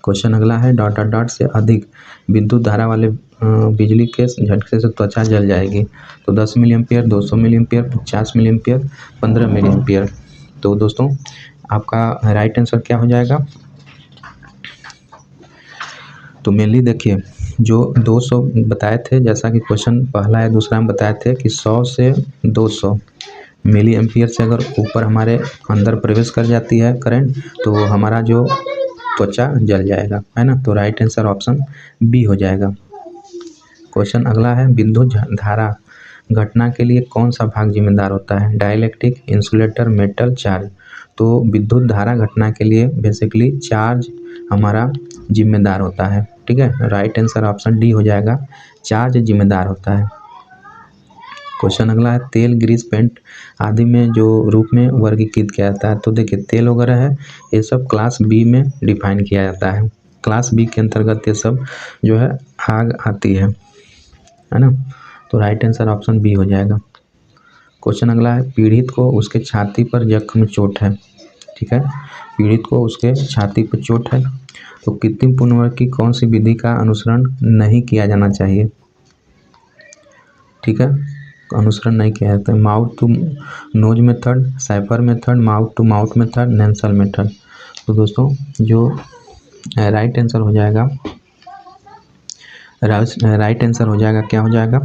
क्वेश्चन अगला है, डॉट से अधिक विद्युत धारा वाले बिजली के झटके से त्वचा जल जाएगी। तो 10 milliampere, 200 milliampere, 50 milliampere, 15 milliampere. तो दोस्तों आपका राइट आंसर क्या हो जाएगा? तो मेनली देखिए जो 200 बताए थे, जैसा कि क्वेश्चन पहला या दूसरा में बताए थे कि 100 से 200 मिली एम्पियर से अगर ऊपर हमारे अंदर प्रवेश कर जाती है करंट, तो हमारा जो त्वचा जल जाएगा, है ना। तो राइट आंसर ऑप्शन बी हो जाएगा। क्वेश्चन अगला है, विद्युत धारा घटना के लिए कौन सा भाग जिम्मेदार होता है? Dielectric, insulator, metal, charge. तो विद्युत धारा घटना के लिए बेसिकली चार्ज हमारा जिम्मेदार होता है। ठीक है, राइट आंसर ऑप्शन डी हो जाएगा, चार्ज जिम्मेदार होता है। क्वेश्चन अगला है, तेल, ग्रीस, पेंट आदि में जो रूप में वर्गीकृत किया जाता है। तो देखिए तेल वगैरह है ये सब क्लास बी में डिफाइन किया जाता है। क्लास बी के अंतर्गत ये सब जो है आग आती है ना। तो राइट आंसर ऑप्शन बी हो जाएगा। क्वेश्चन अगला है, पीड़ित को उसके छाती पर जख्म चोट है। ठीक है, पीड़ित को उसके छाती पर चोट है, तो कृत्रिम पुनर्वसन की कौन सी विधि का अनुसरण नहीं किया जाना चाहिए? ठीक है, अनुसरण नहीं किया जाता है। Mouth to nose method, cipher method, mouth to mouth method, nasal method. तो दोस्तों जो राइट आंसर हो जाएगा, राइट आंसर हो जाएगा, क्या हो जाएगा,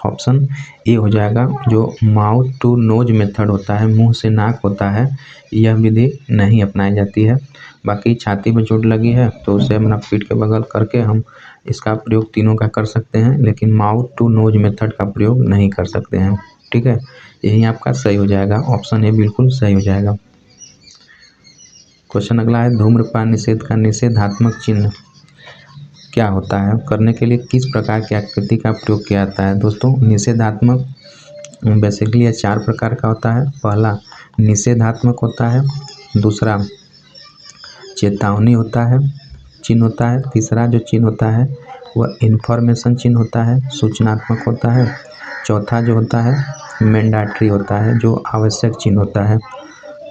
ऑप्शन ए हो जाएगा। जो माउथ टू नोज मेथड होता है, मुंह से नाक होता है, यह विधि नहीं अपनाई जाती है। बाकी छाती में चोट लगी है तो उसे अपना पीठ के बगल करके हम इसका प्रयोग तीनों का कर सकते हैं, लेकिन माउथ टू नोज मेथड का प्रयोग नहीं कर सकते हैं। ठीक है, यही आपका सही हो जाएगा, ऑप्शन ए बिल्कुल सही हो जाएगा। क्वेश्चन अगला है, धूम्रपान निषेध का निषेधात्मक चिन्ह क्या होता है, करने के लिए किस प्रकार की आकृति का प्रयोग किया जाता है। दोस्तों निषेधात्मक बेसिकली यह 4 प्रकार का होता है। पहला निषेधात्मक होता है, दूसरा चेतावनी होता है, चिन्ह होता है, तीसरा जो चिन्ह होता है वह इन्फॉर्मेशन चिन्ह होता है, सूचनात्मक होता है, चौथा जो होता है मैंडेटरी होता है, जो आवश्यक चिन्ह होता है।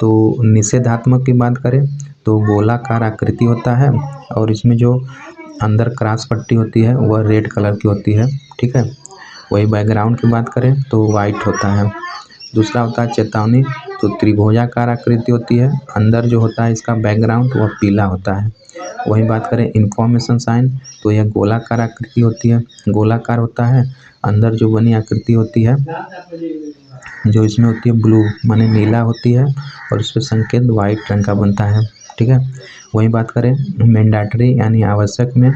तो निषेधात्मक की बात करें तो गोलाकार आकृति होता है और इसमें जो अंदर क्रॉस पट्टी होती है वह रेड कलर की होती है। ठीक है, वही बैकग्राउंड की बात करें तो वाइट होता है। दूसरा होता है चेतावनी, तो त्रिभुजाकार आकृति होती है, अंदर जो होता है इसका बैकग्राउंड वह पीला होता है। वही बात करें इन्फॉर्मेशन साइन, तो यह गोलाकार आकृति होती है, गोलाकार होता है, अंदर जो बनी आकृति होती है जो इसमें होती है ब्लू माने नीला होती है और इस पर संकेत वाइट रंग का बनता है। ठीक है, वही बात करें मैंडेटरी यानी आवश्यक में,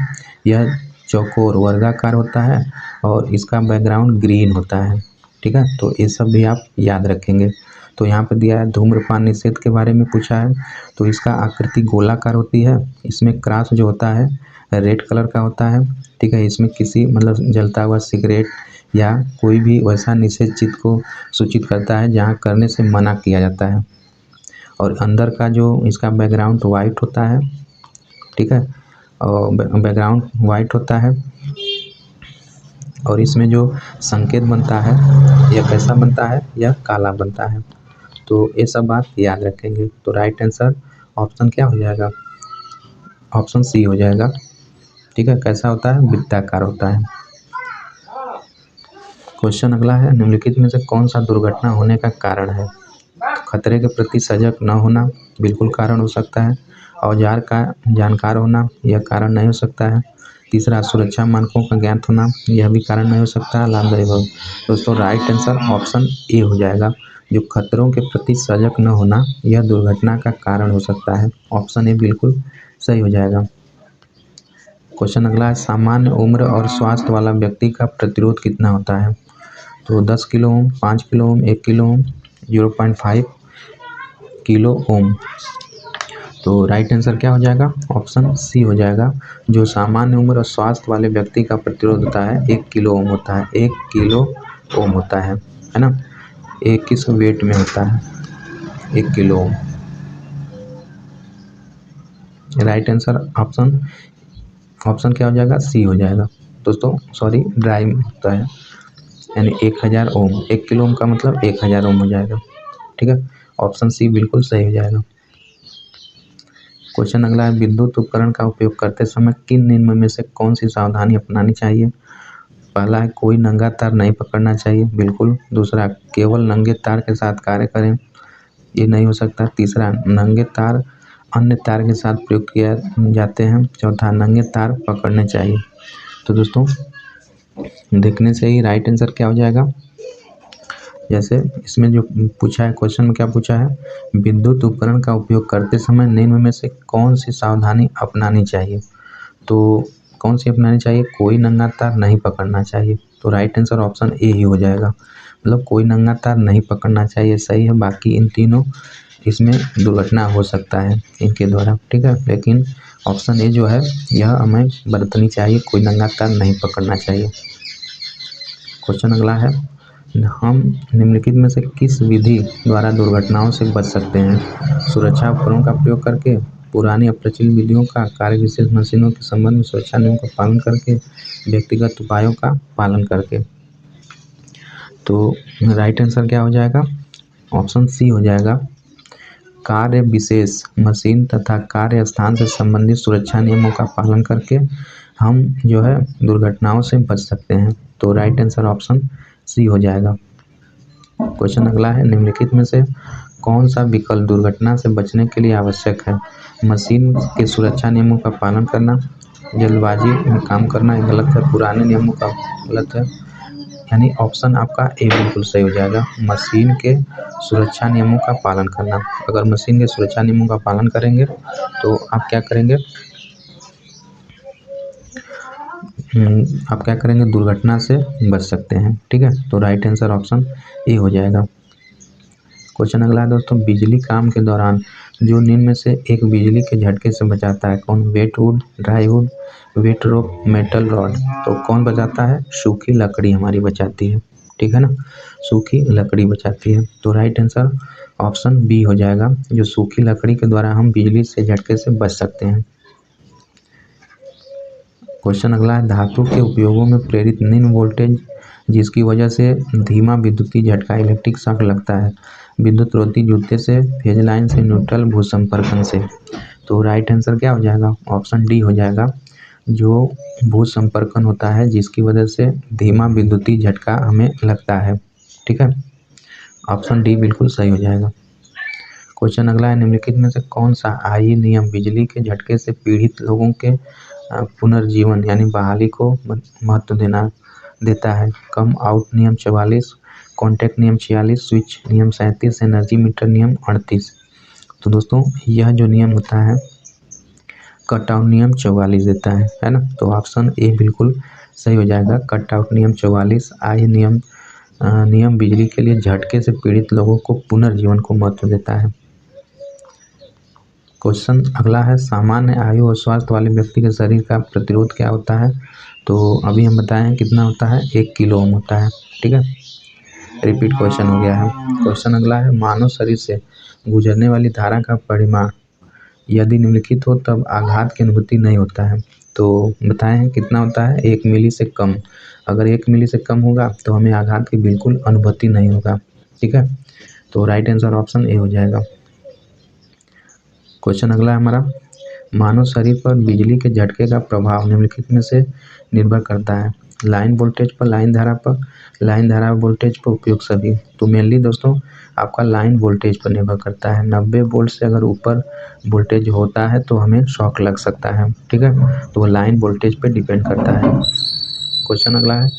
यह चौकोर वर्गाकार होता है और इसका बैकग्राउंड ग्रीन होता है। ठीक है, तो ये सब भी आप याद रखेंगे। तो यहाँ पे दिया है धूम्रपान निषेध के बारे में पूछा है, तो इसका आकृति गोलाकार होती है, इसमें क्रॉस जो होता है रेड कलर का होता है। ठीक है, इसमें किसी मतलब जलता हुआ सिगरेट या कोई भी वैसा निषेध चित्त को सूचित करता है जहाँ करने से मना किया जाता है। और अंदर का जो इसका बैकग्राउंड वाइट होता है। ठीक है, और बैकग्राउंड वाइट होता है और इसमें जो संकेत बनता है यह कैसा बनता है, यह काला बनता है। तो ये सब बात याद रखेंगे। तो राइट आंसर ऑप्शन क्या हो जाएगा, ऑप्शन सी हो जाएगा। ठीक है, कैसा होता है, वृत्ताकार होता है। क्वेश्चन अगला है, निम्नलिखित में से कौन सा दुर्घटना होने का कारण है। खतरे के प्रति सजग न होना बिल्कुल कारण हो सकता है, औजार का जानकार होना यह कारण नहीं हो सकता है, तीसरा सुरक्षा मानकों का ज्ञात होना यह भी कारण नहीं हो सकता, लाभदायी भव। दोस्तों राइट आंसर ऑप्शन ए हो जाएगा। जो खतरों के प्रति सजग न होना यह दुर्घटना का कारण हो सकता है, ऑप्शन ए बिल्कुल सही हो जाएगा। क्वेश्चन अगला है, सामान्य उम्र और स्वास्थ्य वाला व्यक्ति का प्रतिरोध कितना होता है। तो 10 kilo ohm, 5 kilo ohm, 1 kilo ohm, 0.5 kilo ohm. तो राइट आंसर क्या हो जाएगा, ऑप्शन सी हो जाएगा। जो सामान्य उम्र और स्वास्थ्य वाले व्यक्ति का प्रतिरोध होता है 1 किलो ओम होता है, 1 किलो ओम होता है ना। 21 वेट में होता है 1 kilo ohm. Right answer option क्या हो जाएगा, सी हो जाएगा। दोस्तों सॉरी ड्राई होता है यानी 1000 ओम, 1 किलो ओम का मतलब 1000 ओम हो जाएगा। ठीक है, ऑप्शन सी बिल्कुल सही हो जाएगा। क्वेश्चन अगला है, विद्युत उपकरण का उपयोग करते समय किन नियमों में से कौन सी सावधानी अपनानी चाहिए। पहला है कोई नंगा तार नहीं पकड़ना चाहिए, बिल्कुल। दूसरा केवल नंगे तार के साथ कार्य करें, ये नहीं हो सकता। तीसरा नंगे तार अन्य तार के साथ प्रयोग किया जाते हैं। चौथा नंगे तार पकड़ने चाहिए। तो दोस्तों देखने से ही राइट आंसर क्या हो जाएगा, जैसे इसमें जो पूछा है क्वेश्चन में क्या पूछा है, विद्युत उपकरण का उपयोग करते समय निम्न में से कौन सी सावधानी अपनानी चाहिए। तो कौन सी अपनानी चाहिए, कोई नंगा तार नहीं पकड़ना चाहिए। तो राइट आंसर ऑप्शन ए ही हो जाएगा, मतलब कोई नंगा तार नहीं पकड़ना चाहिए सही है। बाकी इन तीनों इसमें दुर्घटना हो सकता है इनके द्वारा। ठीक है, लेकिन ऑप्शन ए जो है यह हमें बरतनी चाहिए, कोई नंगा तार नहीं पकड़ना चाहिए। क्वेश्चन अगला है, हम निम्नलिखित में से किस विधि द्वारा दुर्घटनाओं से बच सकते हैं। सुरक्षा उपकरणों का प्रयोग करके, पुरानी अप्रचलित विधियों का, कार्य विशेष मशीनों के संबंध में सुरक्षा नियमों का पालन करके, व्यक्तिगत उपायों का पालन करके। तो राइट आंसर क्या हो जाएगा, ऑप्शन सी हो जाएगा। कार्य विशेष मशीन तथा कार्य स्थान से संबंधित सुरक्षा नियमों का पालन करके हम जो है दुर्घटनाओं से बच सकते हैं। तो राइट आंसर ऑप्शन सी हो जाएगा। क्वेश्चन अगला है, निम्नलिखित में से कौन सा विकल्प दुर्घटना से बचने के लिए आवश्यक है? मशीन के सुरक्षा नियमों का पालन करना, जल्दबाजी में काम करना, ये गलत है। पुराने नियमों का गलत है, यानी ऑप्शन आपका ए बिल्कुल सही हो जाएगा। मशीन के सुरक्षा नियमों का पालन करना। अगर मशीन के सुरक्षा नियमों का पालन करेंगे तो आप क्या करेंगे, दुर्घटना से बच सकते हैं। ठीक है, तो राइट आंसर ऑप्शन ए हो जाएगा। क्वेश्चन अगला है दोस्तों, बिजली काम के दौरान जो निम्न में से एक बिजली के झटके से बचाता है? कौन? Wet wood, dry wood, wet rope, metal rod. तो कौन बचाता है? सूखी लकड़ी हमारी बचाती है। ठीक है ना, सूखी लकड़ी बचाती है। तो राइट आंसर ऑप्शन बी हो जाएगा, जो सूखी लकड़ी के द्वारा हम बिजली से झटके से बच सकते हैं। क्वेश्चन अगला है, धातु के उपयोगों में प्रेरित निम्न वोल्टेज जिसकी वजह से धीमा विद्युतीय झटका इलेक्ट्रिक शॉक लगता है? विद्युत रोधी जूते से, फेज लाइन से, न्यूट्रल भूसंपर्कन से। तो राइट आंसर क्या हो जाएगा? ऑप्शन डी हो जाएगा, जो भूसंपर्कन होता है जिसकी वजह से धीमा विद्युतीय झटका हमें लगता है। ठीक है, ऑप्शन डी बिल्कुल सही हो जाएगा। क्वेश्चन अगला है, निम्नलिखित में से कौन सा आई नियम बिजली के झटके से पीड़ित लोगों के पुनर्जीवन यानी बहाली को महत्व देता है? कम आउट नियम 44, कॉन्टैक्ट नियम 46, स्विच नियम 37, एनर्जी मीटर नियम 38। तो दोस्तों यह जो नियम होता है कट आउट नियम 44 देता है ना। तो ऑप्शन ए बिल्कुल सही हो जाएगा। कट आउट नियम 44 आई नियम बिजली के लिए झटके से पीड़ित लोगों को पुनर्जीवन को महत्व देता है। क्वेश्चन अगला है, सामान्य आयु और स्वास्थ्य वाले व्यक्ति के शरीर का प्रतिरोध क्या होता है? तो अभी हम बताए हैं कितना होता है, 1 किलो ओम होता है। ठीक है, रिपीट क्वेश्चन हो गया है। क्वेश्चन अगला है, मानव शरीर से गुजरने वाली धारा का परिमाण यदि निम्नलिखित हो तब आघात की अनुभूति नहीं होता है। तो बताए हैं कितना होता है, 1 मिली से कम। अगर 1 मिली से कम होगा तो हमें आघात की बिल्कुल अनुभूति नहीं होगा। ठीक है, तो राइट आंसर ऑप्शन ए हो जाएगा। क्वेश्चन अगला है हमारा, मानव शरीर पर बिजली के झटके का प्रभाव निम्नलिखित में से निर्भर करता है? लाइन वोल्टेज पर, लाइन धारा पर, लाइन धारा वोल्टेज पर, उपयोग सभी। तो मेनली दोस्तों आपका लाइन वोल्टेज पर निर्भर करता है। 90 वोल्ट से अगर ऊपर वोल्टेज होता है तो हमें शॉक लग सकता है। ठीक है, तो वो लाइन वोल्टेज पर डिपेंड करता है। क्वेश्चन अगला है,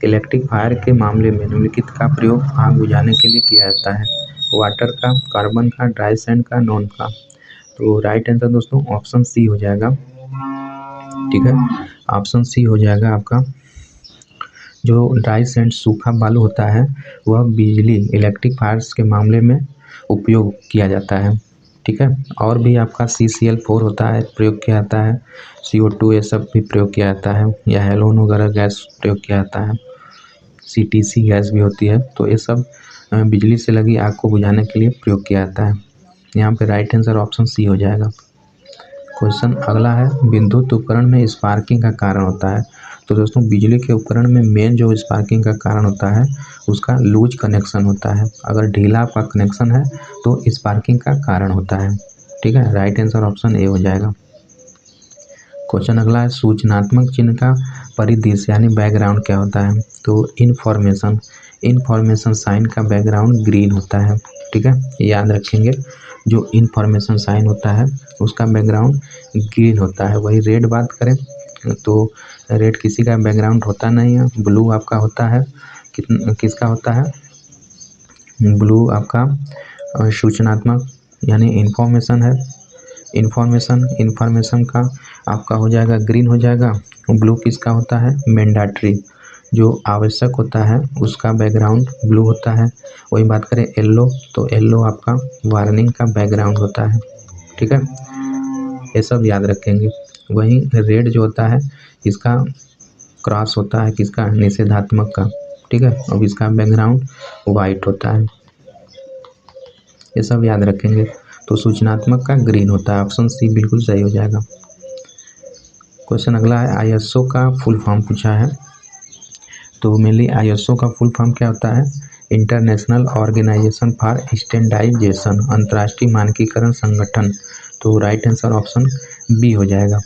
इलेक्ट्रिक फायर के मामले में निम्नलिखित का प्रयोग आग बुझाने के लिए किया जाता है? वाटर का, कार्बन का, ड्राई सैंड का, नॉन का। तो राइट आंसर दोस्तों ऑप्शन सी हो जाएगा। ठीक है, ऑप्शन सी हो जाएगा आपका। जो ड्राई सैंड सूखा बालू होता है वह बिजली इलेक्ट्रिक फायर्स के मामले में उपयोग किया जाता है। ठीक है, और भी आपका CCl4 होता है, प्रयोग किया जाता है। CO2 ये सब भी प्रयोग किया जाता है, या हेलोन वगैरह गैस प्रयोग किया जाता है। CTC गैस भी होती है। तो ये सब बिजली से लगी आग को बुझाने के लिए प्रयोग किया जाता है। यहाँ पे राइट आंसर ऑप्शन सी हो जाएगा। क्वेश्चन अगला है, विद्युत उपकरण में स्पार्किंग का कारण होता है? तो दोस्तों बिजली के उपकरण में मेन जो स्पार्किंग का कारण होता है उसका लूज कनेक्शन होता है। अगर ढीला आपका कनेक्शन है तो स्पार्किंग का कारण होता है। ठीक है, राइट आंसर ऑप्शन ए हो जाएगा। क्वेश्चन अगला है, सूचनात्मक चिन्ह का परिदृश्य यानी बैकग्राउंड क्या होता है? तो इन्फॉर्मेशन साइन का बैकग्राउंड ग्रीन होता है। ठीक है, याद रखेंगे, जो इन्फॉर्मेशन साइन होता है उसका बैकग्राउंड ग्रीन होता है। वही रेड बात करें तो रेड किसी का बैकग्राउंड होता नहीं है। ब्लू आपका होता है, किसका होता है? ब्लू आपका सूचनात्मक यानी इन्फॉर्मेशन है। इन्फॉर्मेशन का आपका हो जाएगा ग्रीन हो जाएगा। ब्लू किसका होता है? मैंडेटरी, जो आवश्यक होता है उसका बैकग्राउंड ब्लू होता है। वही बात करें येलो, तो येलो आपका वार्निंग का बैकग्राउंड होता है। ठीक है, ये सब याद रखेंगे। वहीं रेड जो होता है इसका क्रॉस होता है, किसका? निषेधात्मक का। ठीक है, अब इसका बैकग्राउंड वाइट होता है। ये सब याद रखेंगे। तो सूचनात्मक का ग्रीन होता है, ऑप्शन सी बिल्कुल सही हो जाएगा। क्वेश्चन अगला है, ISO का फुल फॉर्म पूछा है। तो मेनली ISO का फुल फॉर्म क्या होता है? इंटरनेशनल ऑर्गेनाइजेशन फॉर स्टैंडर्डाइजेशन, अंतर्राष्ट्रीय मानकीकरण संगठन। तो राइट आंसर ऑप्शन बी हो जाएगा।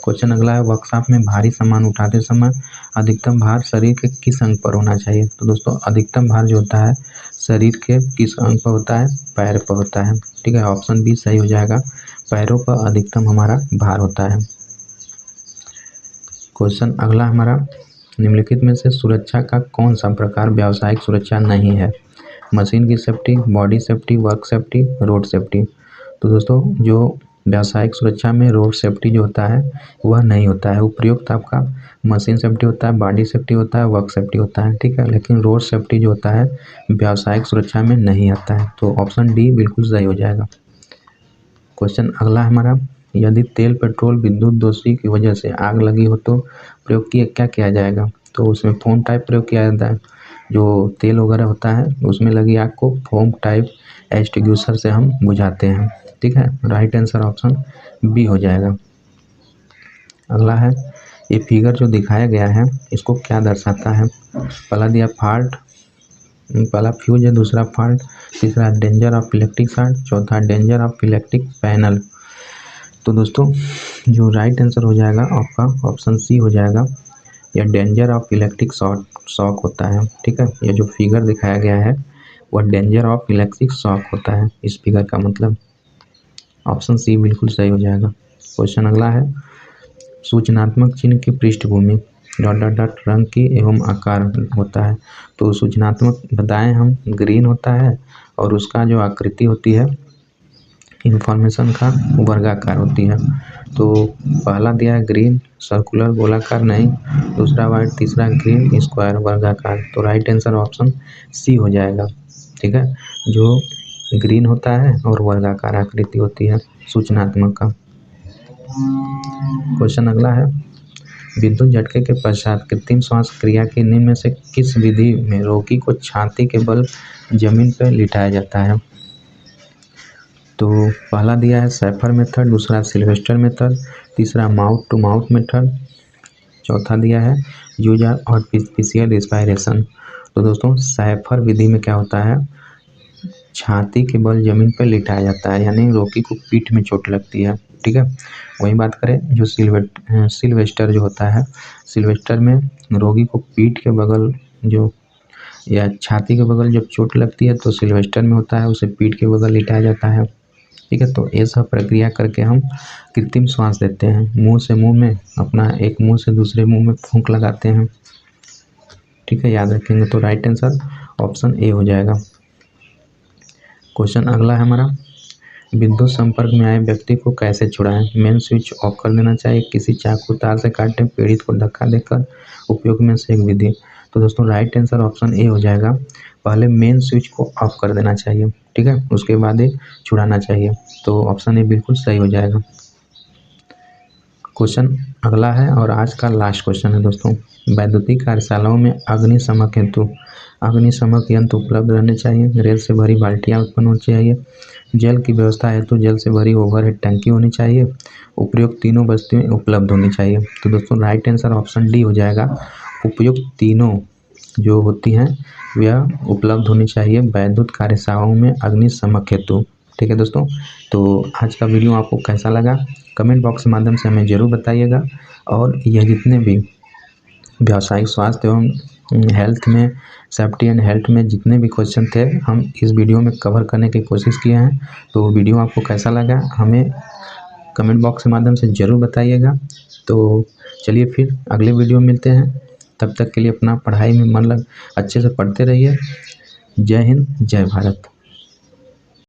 क्वेश्चन अगला है, वर्कशॉप में भारी सामान उठाते समय अधिकतम भार शरीर के किस अंग पर होना चाहिए? तो दोस्तों अधिकतम भार जो होता है शरीर के किस अंग पर होता है? पैर पर होता है। ठीक है, ऑप्शन बी सही हो जाएगा, पैरों पर अधिकतम हमारा भार होता है। क्वेश्चन अगला हमारा, निम्नलिखित में से सुरक्षा का कौन सा प्रकार व्यावसायिक सुरक्षा नहीं है? मशीन की safety, body safety, work safety, road safety. तो दोस्तों जो व्यावसायिक सुरक्षा में रोड सेफ्टी जो होता है वह नहीं होता है। उपयुक्त आपका मशीन सेफ्टी होता है, बॉडी सेफ्टी होता है, वर्क सेफ्टी होता है। ठीक है, लेकिन रोड सेफ्टी जो होता है व्यावसायिक सुरक्षा में नहीं आता है। तो ऑप्शन डी बिल्कुल सही हो जाएगा। क्वेश्चन अगला हमारा, यदि तेल, पेट्रोल, विद्युत दोषी की वजह से आग लगी हो तो प्रयोग क्या किया जाएगा? तो उसमें फोम टाइप प्रयोग किया जाता है। जो तेल वगैरह होता है उसमें लगी आग को फोम टाइप एक्सटिंग्विशर से हम बुझाते हैं। ठीक है, राइट आंसर ऑप्शन बी हो जाएगा। अगला है, ये फिगर जो दिखाया गया है इसको क्या दर्शाता है? पहला दिया फॉल्ट, पहला फ्यूज है, दूसरा फॉल्ट, तीसरा डेंजर ऑफ इलेक्ट्रिक शॉर्ट, चौथा डेंजर ऑफ इलेक्ट्रिक पैनल। तो दोस्तों जो राइट आंसर हो जाएगा आपका ऑप्शन सी हो जाएगा, यह डेंजर ऑफ इलेक्ट्रिक शॉक होता है। ठीक है, ये जो फिगर दिखाया गया है वह डेंजर ऑफ इलेक्ट्रिक शॉक होता है, इस फिगर का मतलब ऑप्शन सी बिल्कुल सही हो जाएगा। क्वेश्चन अगला है, सूचनात्मक चिन्ह की पृष्ठभूमि डॉट डॉट डॉट रंग की एवं आकार होता है। तो सूचनात्मक बताएं हम ग्रीन होता है और उसका जो आकृति होती है इंफॉर्मेशन का वर्गाकार होती है। तो पहला दिया है ग्रीन सर्कुलर गोलाकार नहीं, दूसरा वाइट, तीसरा ग्रीन स्क्वायर वर्गाकार। तो राइट आंसर ऑप्शन सी हो जाएगा। ठीक है, जो ग्रीन होता है और वर्गाकार आकृति होती है सूचनात्मक का। क्वेश्चन अगला है, विद्युत झटके के पश्चात कृत्रिम श्वास क्रिया की निम्न में से किस विधि में रोगी को छाती के बल जमीन पर लिटाया जाता है? तो पहला दिया है सैफर मेथड, दूसरा सिल्वेस्टर मेथड, तीसरा माउथ टू माउथ मेथड, चौथा दिया है यूज और आर्टिफिशियल रिस्पायरेशन। तो दोस्तों सैफर विधि में क्या होता है, छाती के बल जमीन पर लिटाया जाता है, यानी रोगी को पीठ में चोट लगती है। ठीक है, वही बात करें जो सिल्वेस्टर जो होता है, सिल्वेस्टर में रोगी को पीठ के बगल जो या छाती के बगल जब चोट लगती है तो सिल्वेस्टर में होता है, उसे पीठ के बगल लिटाया जाता है। ठीक है, तो ये सब प्रक्रिया करके हम कृत्रिम श्वास देते हैं, मुंह से मुंह में अपना एक मुंह से दूसरे मुंह में फूंक लगाते हैं। ठीक है, याद रखेंगे। तो राइट आंसर ऑप्शन ए हो जाएगा। क्वेश्चन अगला है हमारा, विद्युत संपर्क में आए व्यक्ति को कैसे छुड़ाएं? मेन स्विच ऑफ कर देना चाहिए, किसी चाकू तार से काटें, पीड़ित को धक्का देकर, उपयोग में से एक विधि। तो दोस्तों राइट आंसर ऑप्शन ए हो जाएगा, पहले मेन स्विच को ऑफ कर देना चाहिए। ठीक है, उसके बाद ही छुड़ाना चाहिए। तो ऑप्शन ए बिल्कुल सही हो जाएगा। क्वेश्चन अगला है और आज का लास्ट क्वेश्चन है दोस्तों, वैद्युतिक कार्यशालाओं में अग्निशमक हेतु अग्निशमक यंत्र उपलब्ध रहने चाहिए, रेल से भरी बाल्टियाँ उत्पन्न होनी चाहिए, जल की व्यवस्था हेतु जल से भरी ओवरहेड टंकी होनी चाहिए, उपयुक्त तीनों वस्तुएं उपलब्ध होनी चाहिए। तो दोस्तों राइट आंसर ऑप्शन डी हो जाएगा, उपयुक्त तीनों जो होती हैं वह उपलब्ध होनी चाहिए वैद्युत कार्यशालाओं में अग्निशमक हेतु। ठीक है दोस्तों, तो आज का वीडियो आपको कैसा लगा कमेंट बॉक्स के माध्यम से हमें ज़रूर बताइएगा। और यह जितने भी व्यावसायिक स्वास्थ्य एवं हेल्थ में सेफ्टी एंड हेल्थ में जितने भी क्वेश्चन थे हम इस वीडियो में कवर करने की कोशिश किए हैं। तो वीडियो आपको कैसा लगा हमें कमेंट बॉक्स के माध्यम से ज़रूर बताइएगा। तो चलिए फिर अगले वीडियो में मिलते हैं, तब तक के लिए अपना पढ़ाई में मन लग अच्छे से पढ़ते रहिए। जय हिंद, जय भारत।